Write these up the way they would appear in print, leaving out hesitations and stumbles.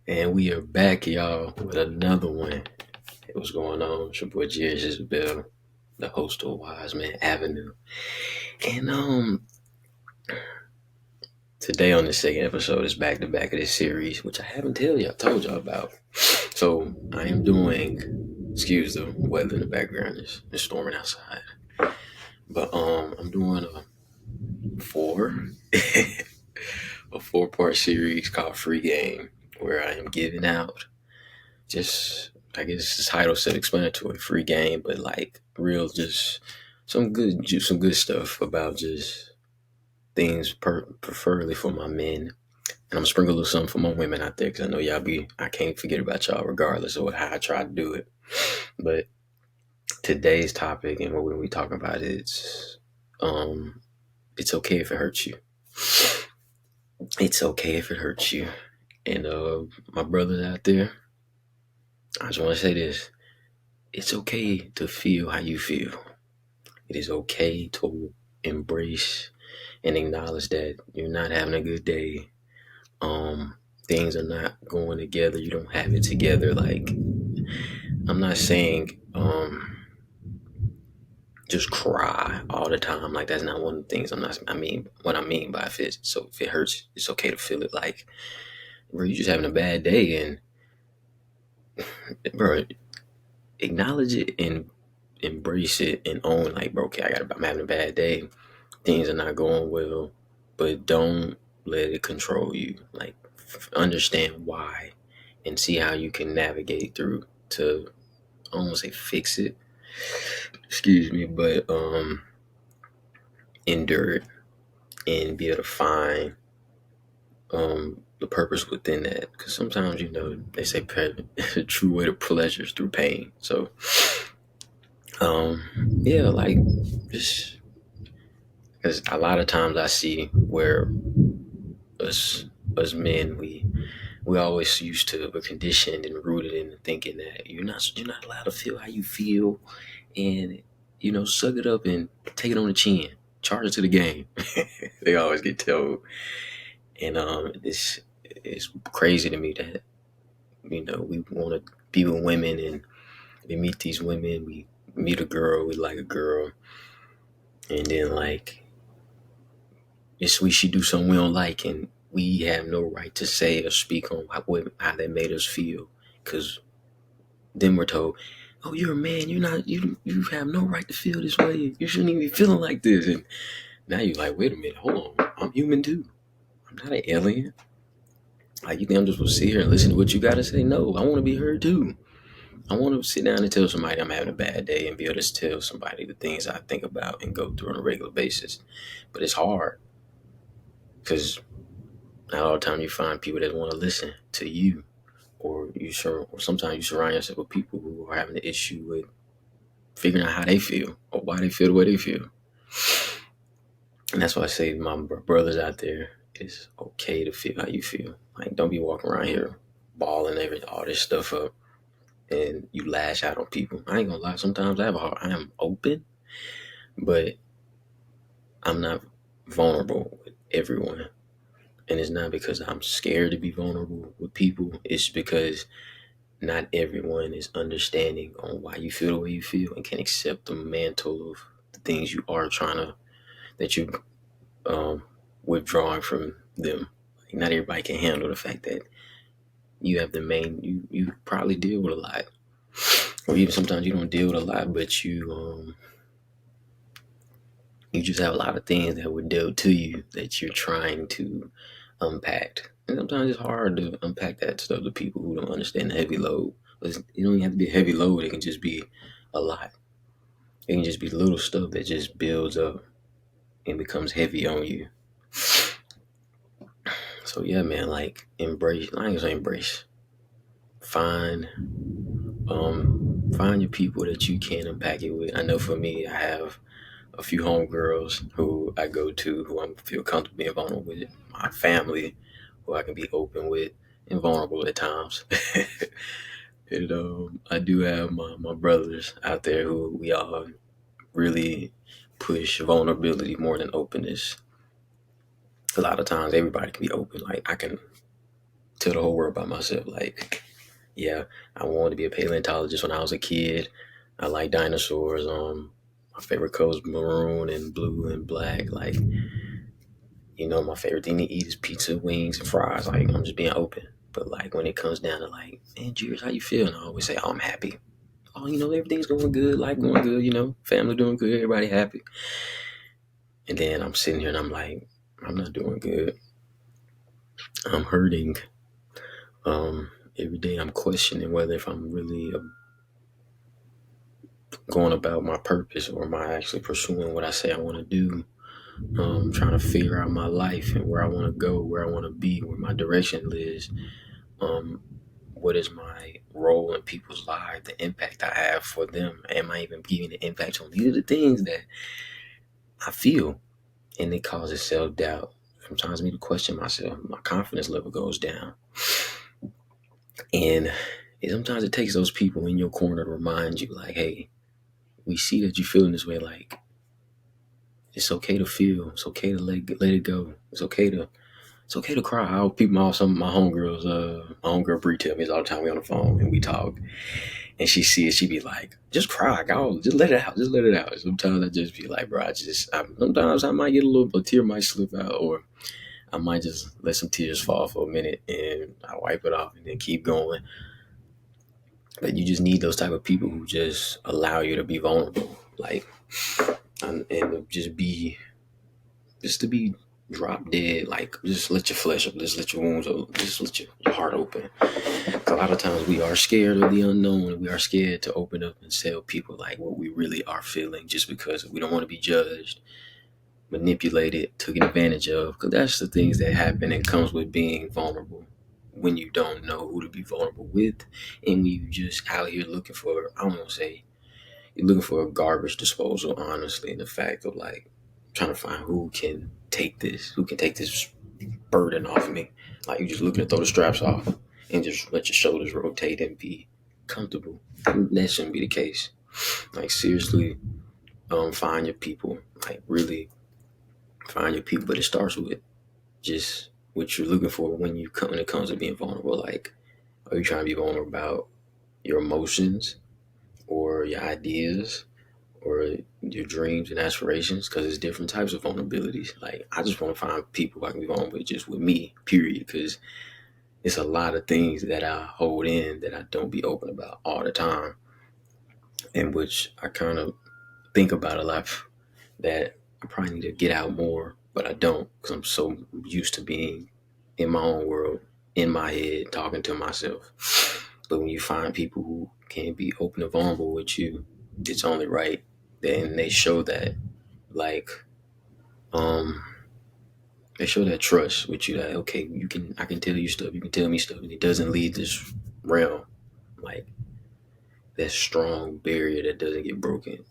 And we are back, y'all, with another one. Hey, what's going on? It's your boy Jerry Isabel, the host of Wise Man Avenue. And today on the second episode is back to back of this series, which I haven't told y'all about. So I am doing, excuse the weather in the background, it's storming outside. But I'm doing a four-part series called Free Game, where I am giving out just, I guess the title self-explanatory, free game, but like real, just some good stuff about just things preferably for my men. And I'm sprinkle a little something for my women out there, because I know I can't forget about y'all regardless of how I try to do it. But today's topic and what we talking about is, it's okay if it hurts you. It's okay if it hurts you. And my brothers out there, I just want to say this. It's okay to feel how you feel. It is okay to embrace and acknowledge that you're not having a good day. Things are not going together. You don't have it together. Like, I'm not saying just cry all the time. Like, that's not one of the things what I mean by if it hurts, it's okay to feel it. Like, bro, you're just having a bad day, and bro, acknowledge it and embrace it and own, like, bro, okay, I'm having a bad day. Things are not going well, but don't let it control you. Like, understand why and see how you can navigate through to, I don't want to say fix it, excuse me, but endure it and be able to find the purpose within that. Because sometimes, they say the true way to pleasure is through pain. So yeah, like, just because a lot of times I see where us men, we always we're conditioned and rooted in thinking that you're not allowed to feel how you feel, and suck it up and take it on the chin, charge it to the game. They always get told. And this is crazy to me that we want to be with women, and we meet these women, we meet a girl, we like a girl, and then, like, she do something we don't like, and we have no right to say or speak on how that made us feel, because then we're told, "Oh, you're a man. You have no right to feel this way. You shouldn't even be feeling like this." And now you're like, "Wait a minute, hold on. I'm human too. I'm not an alien. Like, you think I'm just gonna sit here and listen to what you gotta say? No, I want to be heard too. I want to sit down and tell somebody I'm having a bad day and be able to tell somebody the things I think about and go through on a regular basis. But it's hard because not all the time you find people that want to listen to you, or sometimes you surround yourself with people who are having an issue with figuring out how they feel or why they feel the way they feel. And that's why I say to my brothers out there, it's okay to feel how you feel. Like, don't be walking around here balling all this stuff up and you lash out on people. I ain't gonna lie, sometimes I am open, but I'm not vulnerable with everyone. And it's not because I'm scared to be vulnerable with people. It's because not everyone is understanding on why you feel the way you feel and can accept the mantle of the things that you withdrawing from them. Like, not everybody can handle the fact that you have you probably deal with a lot, or even sometimes you don't deal with a lot, but you just have a lot of things that were dealt to you that you're trying to unpack. And sometimes it's hard to unpack that stuff to people who don't understand the heavy load. But it don't even have to be a heavy load. It can just be a lot. It can just be little stuff that just builds up and becomes heavy on you. So yeah, man, like, embrace. I ain't gonna say embrace. Find your people that you can unpack it with. I know for me, I have a few homegirls who I go to, who I feel comfortable being vulnerable with. My family, who I can be open with and vulnerable at times. And I do have my brothers out there who we all really push vulnerability more than openness. A lot of times everybody can be open. Like, I can tell the whole world about myself. Like, yeah, I wanted to be a paleontologist when I was a kid. I like dinosaurs. My favorite colors maroon and blue and black. Like, my favorite thing to eat is pizza, wings, and fries. Like, I'm just being open. But like when it comes down to like, man, Jules, how you feel? And I always say, oh, I'm happy. Oh, everything's going good, life going good, family doing good, everybody happy. And then I'm sitting here and I'm like, I'm not doing good. I'm hurting. Every day I'm questioning whether if I'm really going about my purpose or am I actually pursuing what I say I want to do. Trying to figure out my life and where I want to go, where I want to be, where my direction lives. What is my role in people's lives, the impact I have for them? Am I even giving an impact on these are the things that I feel? And it causes self-doubt. Sometimes me to question myself. My confidence level goes down. And sometimes it takes those people in your corner to remind you, like, hey, we see that you're feeling this way. Like, it's okay to feel. It's okay to let it go. It's okay to cry. I'll people off some of my homegirls. My homegirl Bree tell me all the time we on the phone and we talk, and she see it. She be like, "Just cry, go. Just let it out. Just let it out." Sometimes I just be like, "Bro, sometimes I might get a tear might slip out, or I might just let some tears fall for a minute and I wipe it off and then keep going." But you just need those type of people who just allow you to be vulnerable, like, and just to be drop dead, like just let your flesh up, just let your wounds up, just let your heart open. A lot of times we are scared of the unknown, and we are scared to open up and tell people like what we really are feeling, just because we don't want to be judged, manipulated, taken advantage of. Because that's the things that happen and comes with being vulnerable. When you don't know who to be vulnerable with, and you just out here looking for, I don't want to say, you're looking for a garbage disposal, honestly, in the fact of like trying to find who can take this burden off me. Like you just looking to throw the straps off and just let your shoulders rotate and be comfortable. That shouldn't be the case. Like seriously, find your people. Like really find your people. But it starts with just what you're looking for when it comes to being vulnerable. Like, are you trying to be vulnerable about your emotions or your ideas or your dreams and aspirations? Because there's different types of vulnerabilities. Like, I just want to find people I can be vulnerable with, just with me, period. Because it's a lot of things that I hold in that I don't be open about all the time, and which I kind of think about a lot, that I probably need to get out more, but I don't, because I'm so used to being in my own world, in my head, talking to myself. But when you find people who can be open and vulnerable with you, it's only right. Then they show that, like, they show that trust with you, that okay, I can tell you stuff, you can tell me stuff, and it doesn't leave this realm, like that strong barrier that doesn't get broken.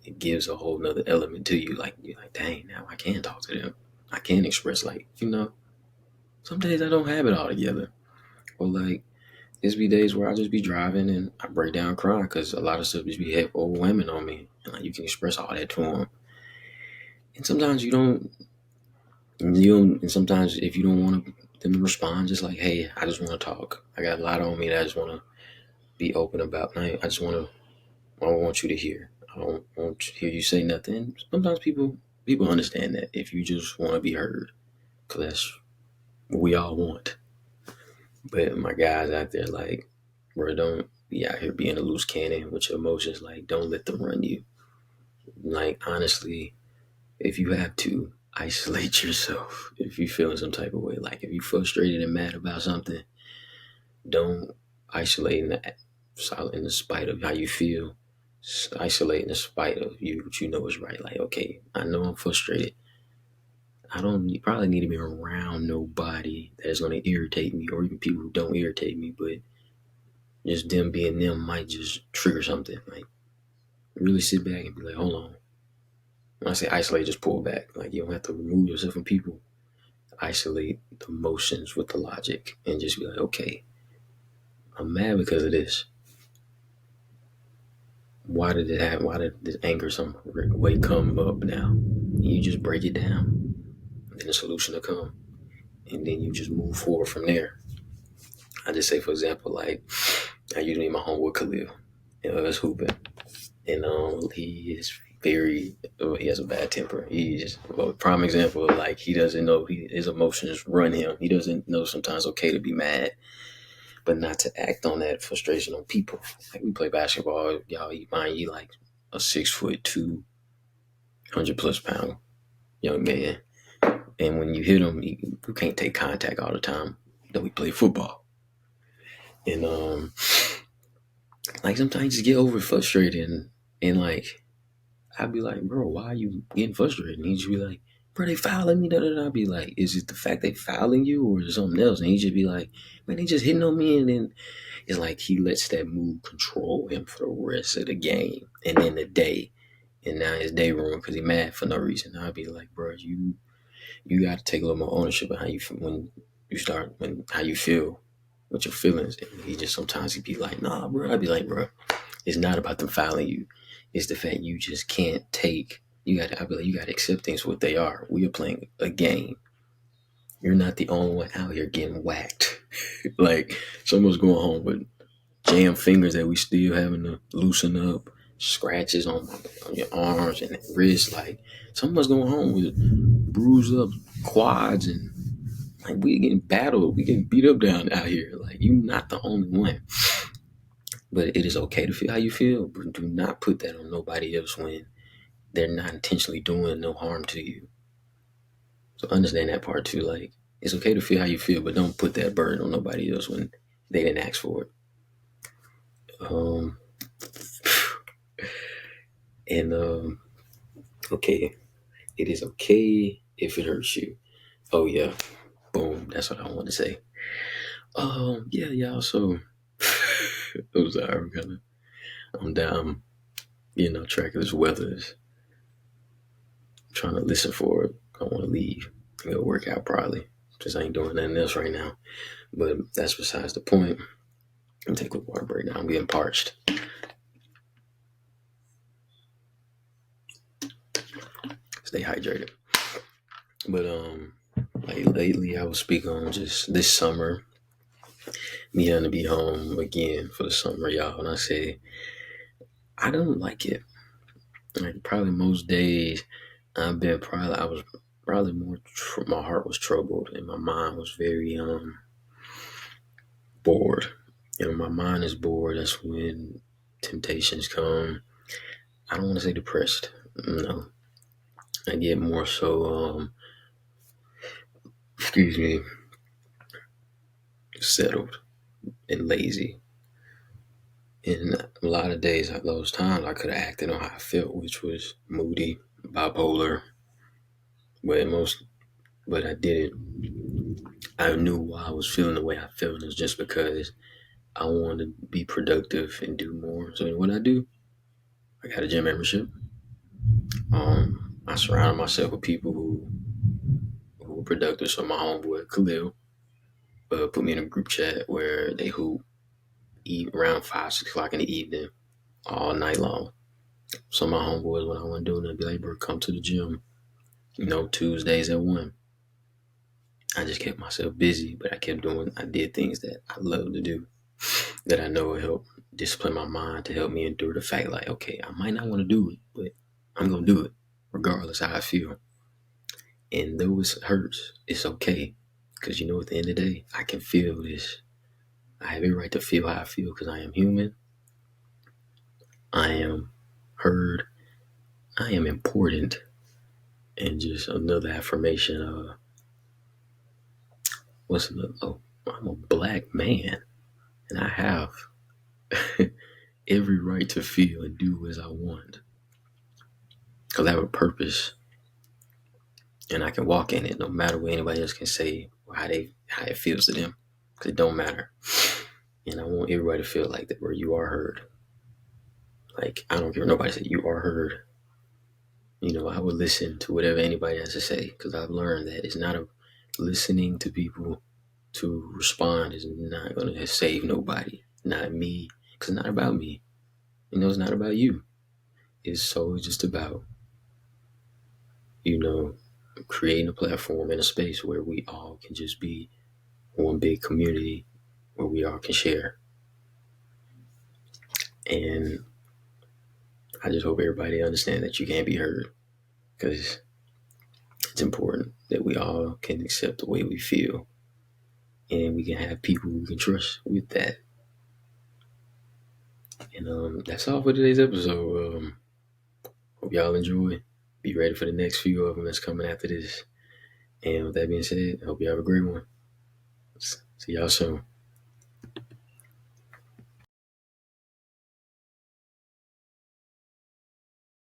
It gives a whole nother element to you. Like you're like, dang, now I can talk to them. I can express, like, some days I don't have it all together, or like there's be days where I just be driving and I break down crying because a lot of stuff just be overwhelming on me, and like you can express all that to them. And sometimes and sometimes if you don't want them to respond, just like, hey, I just want to talk. I got a lot on me that I just want to be open about. I don't want you to hear. I don't want to hear you say nothing. Sometimes people understand that if you just want to be heard, because that's what we all want. But my guys out there, like, bro, don't be out here being a loose cannon with your emotions. Like, don't let them run you. Like, honestly, if you have to, isolate yourself. If you feel in some type of way, like if you're frustrated and mad about something, don't isolate in the spite of how you feel. Isolate in the spite of what you know is right. Like, okay, I know I'm frustrated. I don't probably need to be around nobody that's going to irritate me, or even people who don't irritate me, but just them being them might just trigger something. Like, really sit back and be like, hold on. When I say isolate, just pull back. Like, you don't have to remove yourself from people. Isolate the emotions with the logic and just be like, okay, I'm mad because of this. Why did it happen? Why did this anger some way come up now? And you just break it down. And then a solution will come. And then you just move forward from there. I just say, for example, like I usually my home with Khalil, us hooping, and he is very he has a bad temper. He just prime example of like he doesn't know his emotions run him. He doesn't know sometimes okay to be mad, but not to act on that frustration on people. Like we play basketball, y'all. Mind you, like a 6'2", 100+ pound young man, and when you hit him, you can't take contact all the time. That we play football, and like sometimes you just get over frustrated, and like I'd be like, bro, why are you getting frustrated? And he'd just be like, bro, they fouling me. Da, da, da. I'd be like, is it the fact they fouling you or is it something else? And he'd just be like, man, they just hitting on me. And then it's like he lets that mood control him for the rest of the game and then the day. And now his day ruined because he mad for no reason. I'd be like, bro, you got to take a little more ownership of how you how you feel with your feelings. And he just sometimes he'd be like, nah, bro. I'd be like, bro, it's not about them fouling you. It's the fact you just can't take. I believe you gotta accept things for what they are. We are playing a game. You're not the only one out here getting whacked. Like someone's going home with jam fingers that we still having to loosen up, scratches on your arms and wrists. Like someone's going home with bruised up quads and like we getting battled, we getting beat up down out here. Like you're not the only one. But it is okay to feel how you feel, but do not put that on nobody else when they're not intentionally doing no harm to you. So understand that part too. Like it's okay to feel how you feel, but don't put that burden on nobody else when they didn't ask for it. Um, and okay, it is okay if it hurts you. Oh yeah, boom. That's what I want to say. Yeah, y'all. So I'm sorry, I'm down. Track of this weather is trying to listen for it. I want to leave and go work out probably. Just ain't doing nothing else right now. But that's besides the point. Let me take a water break now. I'm getting parched. Stay hydrated. But like lately I was speaking on just this summer, me having to be home again for the summer, y'all. And I say I don't like it. Like probably most days I was probably more my heart was troubled and my mind was very bored. And when my mind is bored, that's when temptations come. I don't want to say depressed. No. I get more so excuse me, settled and lazy. And a lot of days at those times I could have acted on how I felt, which was moody, bipolar, but I didn't. I knew why I was feeling the way I felt. It was just because I wanted to be productive and do more. So what I do, I got a gym membership. I surrounded myself with people who were productive. So my homeboy Khalil put me in a group chat where they hoop around 5, 6 o'clock in the evening all night long. So my homeboys, when I want to do it, they'd be like, bro, come to the gym, Tuesdays at 1. I just kept myself busy, but I did things that I love to do that I know will help discipline my mind to help me endure the fact like, okay, I might not want to do it, but I'm going to do it regardless how I feel. And though it hurts, it's okay. Because at the end of the day, I can feel this. I have a right to feel how I feel because I am human. I am heard. I am important. And just another affirmation of I'm a black man and I have every right to feel and do as I want because I have a purpose and I can walk in it no matter what anybody else can say or how it feels to them because it don't matter. And I want everybody to feel like that where you are heard. Like I don't care what nobody say, you are heard. I would listen to whatever anybody has to say because I've learned that it's not listening to people to respond is not going to save nobody, not me, because it's not about me. It's not about you. It's solely just about, creating a platform and a space where we all can just be one big community where we all can share. And I just hope everybody understands that you can't be heard, because it's important that we all can accept the way we feel, and we can have people we can trust with that. And that's all for today's episode. Hope y'all enjoy. Be ready for the next few of them that's coming after this. And with that being said, I hope you have a great one. See y'all soon.